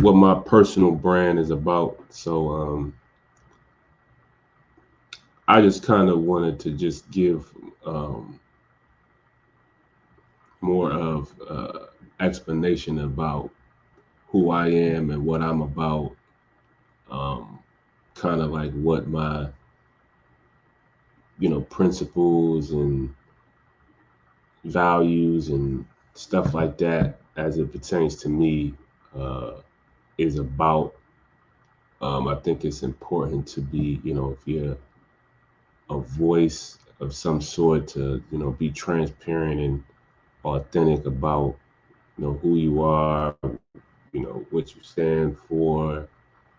what my personal brand is about. So I just kind of wanted to just give um, more of explanation about who I am and what I'm about. Um, kind of like what my principles and values and stuff like that as it pertains to me uh, is about. I think it's important to be, if you're a voice of some sort, to be transparent and authentic about who you are, what you stand for,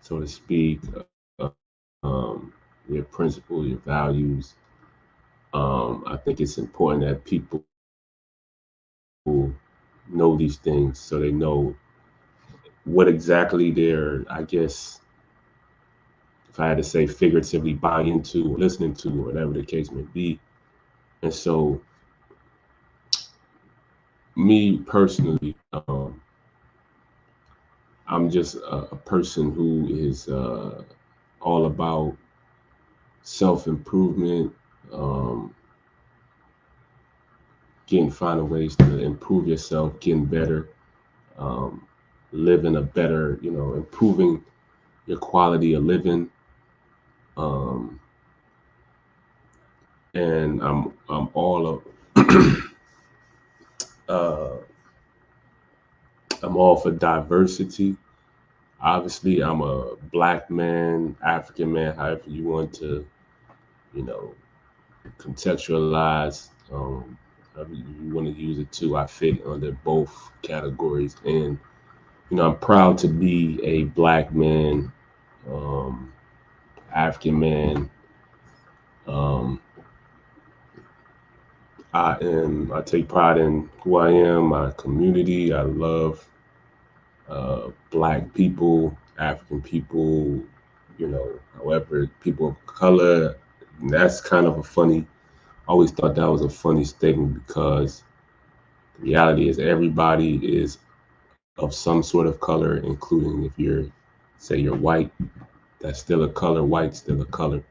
so to speak, your principles, your values. I think it's important that people know these things so they know what exactly they're, I guess, if I had to say figuratively, buying into or listening to, whatever the case may be. And so, me personally, I'm just a person who is all about self improvement, um, finding ways to improve yourself, getting better, um, living a better, improving your quality of living. Um, and I'm all of uh, I'm all for diversity. Obviously, I'm a black man, African man, however you want to, you know, contextualize. However you want to use it too. I fit under both categories, and I'm proud to be a black man, um, African man. Um, I take pride in who I am, my community. I love black people, African people, however, people of color. And that's kind of a funny, I always thought that was a funny statement because the reality is everybody is of some sort of color, including if say you're white, that's still a color, white still a color.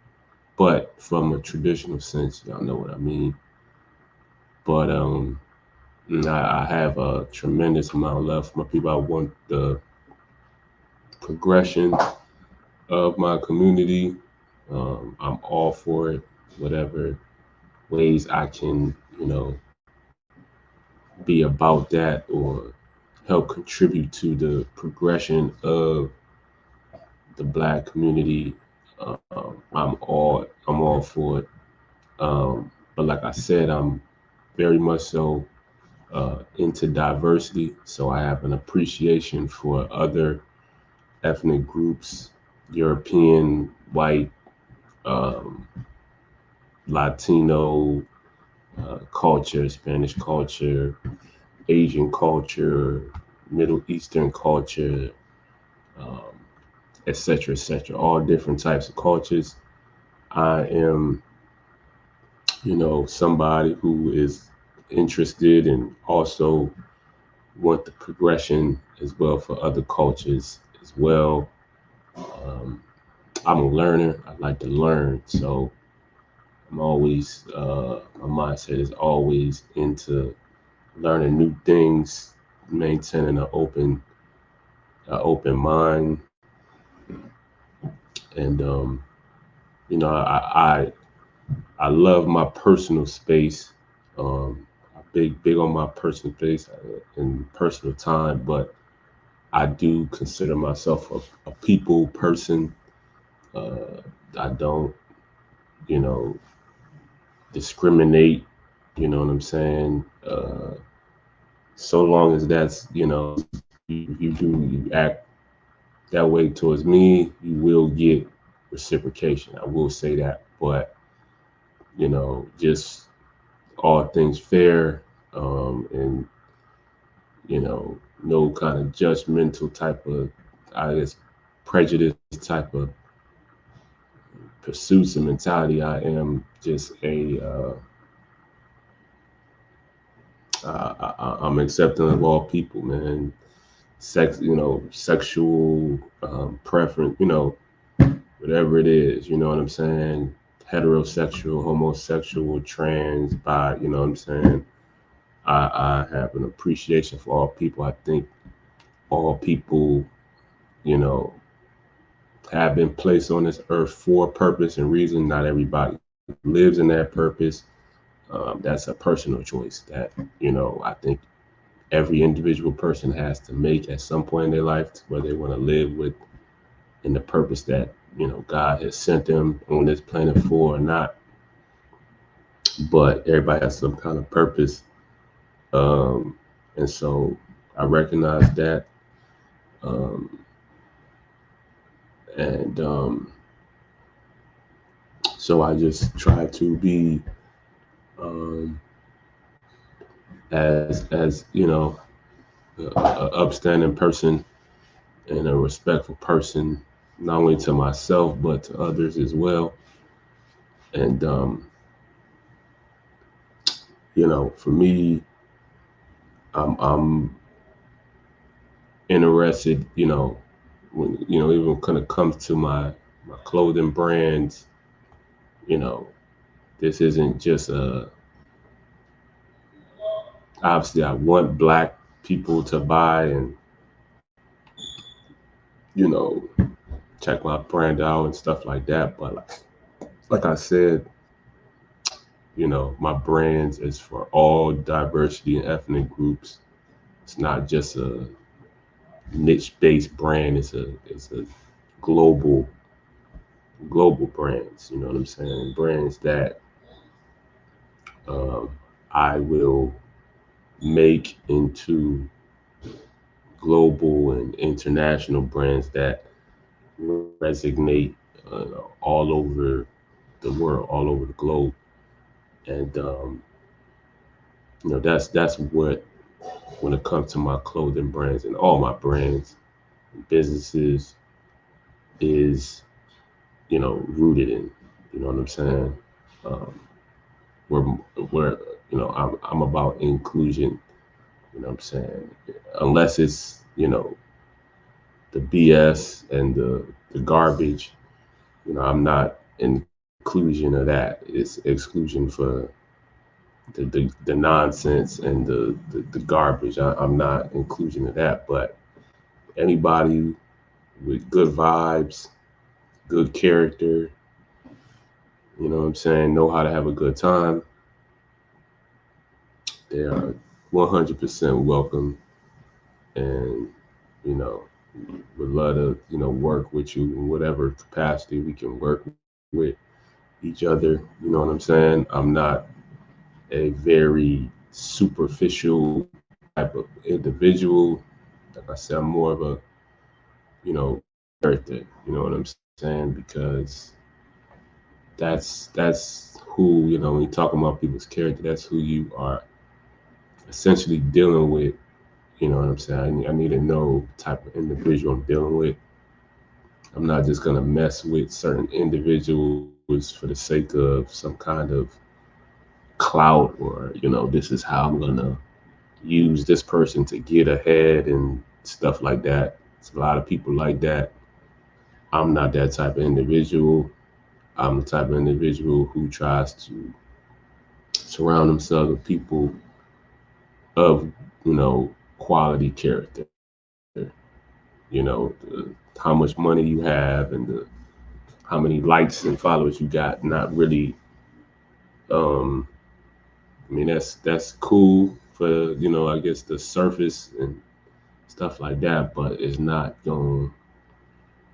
But from a traditional sense, y'all know what I mean. But I have a tremendous amount of love for my people. I want the progression of my community. I'm all for it, whatever ways I can, be about that or help contribute to the progression of the black community. I'm all for it. But like I said, I'm very much so into diversity, so I have an appreciation for other ethnic groups, European, white, um, Latino culture, Spanish culture, Asian culture, Middle Eastern culture, um, etc., etc. All different types of cultures. I am, somebody who is interested and also want the progression as well for other cultures as well. Um, I'm a learner. I like to learn, so I'm always my mindset is always into learning new things, maintaining an open mind, and I love my personal space. I'm big on my personal space and personal time, but I do consider myself a people person. I don't, you know, discriminate. You know what I'm saying? So long as that's, you act that way towards me, you will get reciprocation. I will say that, but just all things fair, and no kind of judgmental type of, I guess, prejudice type of pursuits and mentality. I am just I'm accepting of all people, man. sexual preference, whatever it is, you know what I'm saying? Heterosexual, homosexual, trans, bi, you know what I'm saying? I have an appreciation for all people. I think all people, you know, have been placed on this earth for a purpose and reason. Not everybody lives in that purpose. That's a personal choice that, I think every individual person has to make at some point in their life, where they want to live with in the purpose that, God has sent them on this planet for or not. But everybody has some kind of purpose. And so I recognize that. Um, and so I just try to be um, as a upstanding person and a respectful person, not only to myself but to others as well. And for me, I'm interested. When even when it comes to my clothing brands, you know, this isn't just a. Obviously, I want Black people to buy and you know check my brand out and stuff like that. But like I said, my brands is for all diversity and ethnic groups. It's not just a niche-based brand. It's a global brands. You know what I'm saying? Brands that um, I will make into global and international brands that resonate all over the world, all over the globe. And that's what, when it comes to my clothing brands and all my brands and businesses, is rooted in. You know what I'm saying? Um, we're we're I'm about inclusion. You know what I'm saying? Unless it's the BS and the garbage, I'm not inclusion of that. It's exclusion for the nonsense and the garbage. I'm not inclusion of that. But anybody with good vibes, good character, what I'm saying, know how to have a good time, they are 100% welcome. And, you know, would love to, work with you in whatever capacity we can work with each other. You know what I'm saying? I'm not a very superficial type of individual. Like I said, I'm more of a, character. You know what I'm saying? Because that's who, when you talk about people's character, that's who you are essentially dealing with. You know what I'm saying? I need to know the type of individual I'm dealing with. I'm not just gonna mess with certain individuals for the sake of some kind of clout, or this is how I'm gonna use this person to get ahead and stuff like that. It's a lot of people like that. I'm not that type of individual. I'm the type of individual who tries to surround himself with people of quality character. How much money you have and how many likes and followers you got. Not really. Um, I mean, that's cool for I guess the surface and stuff like that, but it's not gonna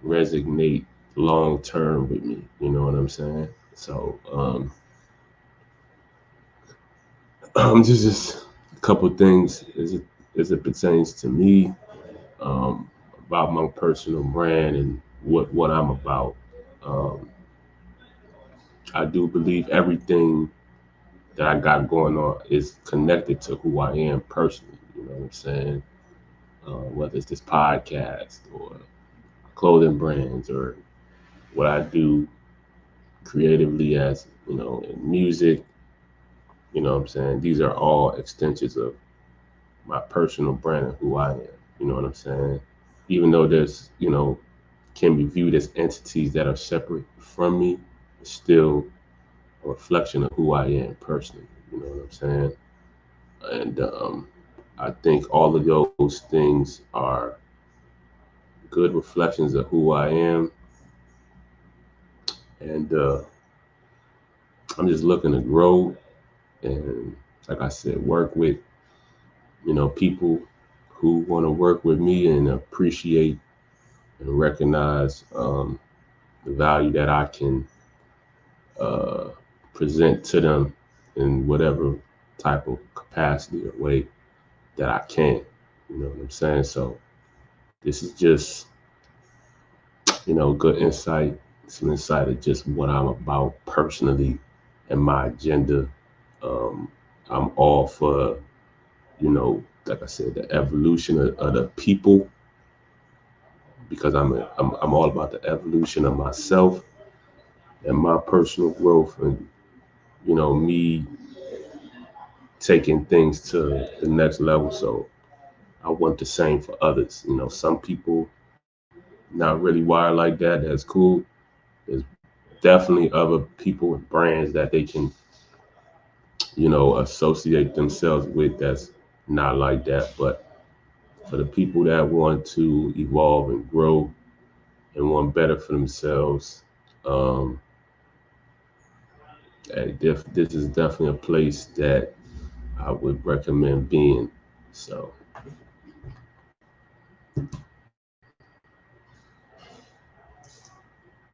resonate long term with me. You know what I'm saying? So just a couple things as it pertains to me, um, about my personal brand and what I'm about. Um, I do believe everything that I got going on is connected to who I am personally. You know what I'm saying? Whether it's this podcast or clothing brands or what I do creatively as in music. You know what I'm saying? These are all extensions of my personal brand and who I am. You know what I'm saying? Even though there's, can be viewed as entities that are separate from me, it's still a reflection of who I am personally. You know what I'm saying? And I think all of those things are good reflections of who I am. And I'm just looking to grow and, like I said, work with, people who want to work with me and appreciate and recognize the value that I can uh, present to them in whatever type of capacity or way that I can. You know what I'm saying? So this is just, good insight, some insight of just what I'm about personally and my agenda. Um, I'm all for, like I said, the evolution of the people because I'm all about the evolution of myself and my personal growth and, me taking things to the next level. So I want the same for others. Some people not really wired like that. That's cool. There's definitely other people and brands that they can, associate themselves with that's not like that. But for the people that want to evolve and grow and want better for themselves, um, this is definitely a place that I would recommend being. So